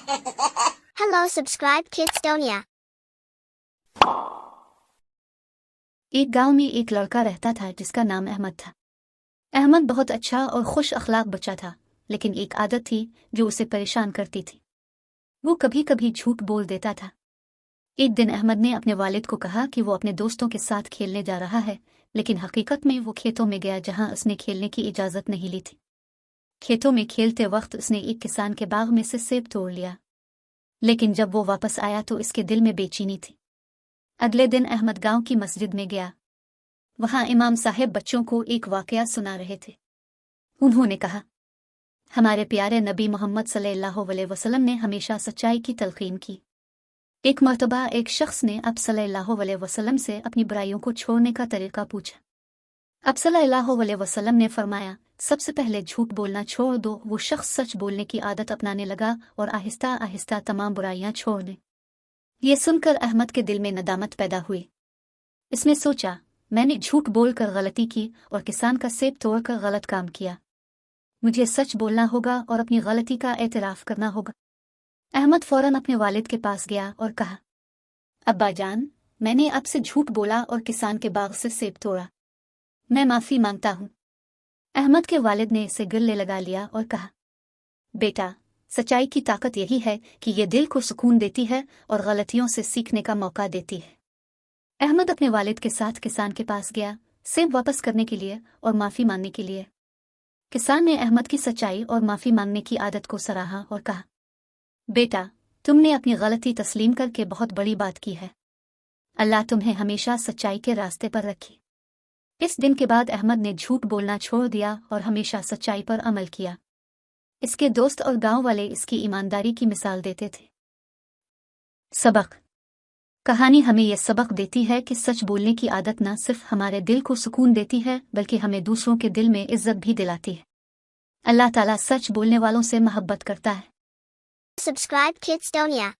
Hello, subscribe Kidstonia. एक गांव में एक लड़का रहता था जिसका नाम अहमद था। अहमद बहुत अच्छा और खुश अखलाक बच्चा था, लेकिन एक आदत थी जो उसे परेशान करती थी। वो कभी कभी झूठ बोल देता था। एक दिन अहमद ने अपने वालिद को कहा कि वो अपने दोस्तों के साथ खेलने जा रहा है, लेकिन हकीकत में वो खेतों में गया जहां उसने खेलने की इजाज़त नहीं ली थी। खेतों में खेलते वक्त उसने एक किसान के बाग में से सेब तोड़ लिया, लेकिन जब वो वापस आया तो इसके दिल में बेचैनी थी। अगले दिन अहमद गांव की मस्जिद में गया। वहां इमाम साहब बच्चों को एक वाकया सुना रहे थे। उन्होंने कहा, हमारे प्यारे नबी मोहम्मद सल्लल्लाहु अलैहि वसल्लम ने हमेशा सच्चाई की तलकीन की। एक मर्तबा एक शख्स ने अब सल्लल्लाहु अलैहि वसल्लम से अपनी बुराइयों को छोड़ने का तरीका पूछा। अब सल्लल्लाहु अलैहि वसल्लम ने फरमाया, सबसे पहले झूठ बोलना छोड़ दो। वो शख्स सच बोलने की आदत अपनाने लगा और आहिस्ता आहिस्ता तमाम बुराइयां छोड़ दी। ये सुनकर अहमद के दिल में नदामत पैदा हुई। इसने सोचा, मैंने झूठ बोलकर गलती की और किसान का सेब तोड़कर गलत काम किया। मुझे सच बोलना होगा और अपनी गलती का एतराफ़ करना होगा। अहमद फौरन अपने वालिद के पास गया और कहा, अब्बा जान, मैंने आपसे झूठ बोला और किसान के बाग से सेब तोड़ा। मैं माफ़ी मांगता हूँ। अहमद के वालिद ने इसे गले लगा लिया और कहा, बेटा, सच्चाई की ताकत यही है कि ये दिल को सुकून देती है और गलतियों से सीखने का मौका देती है। अहमद अपने वालिद के साथ किसान के पास गया, सेब वापस करने के लिए और माफ़ी मांगने के लिए। किसान ने अहमद की सच्चाई और माफ़ी मांगने की आदत को सराहा और कहा, बेटा, तुमने अपनी गलती तस्लीम करके बहुत बड़ी बात की है। अल्लाह तुम्हें हमेशा सच्चाई के रास्ते पर रखे। इस दिन के बाद अहमद ने झूठ बोलना छोड़ दिया और हमेशा सच्चाई पर अमल किया। इसके दोस्त और गांव वाले इसकी ईमानदारी की मिसाल देते थे। सबक: कहानी हमें यह सबक देती है कि सच बोलने की आदत न सिर्फ हमारे दिल को सुकून देती है, बल्कि हमें दूसरों के दिल में इज्जत भी दिलाती है। अल्लाह ताला सच बोलने वालों से मोहब्बत करता है। Subscribe Kidstonia.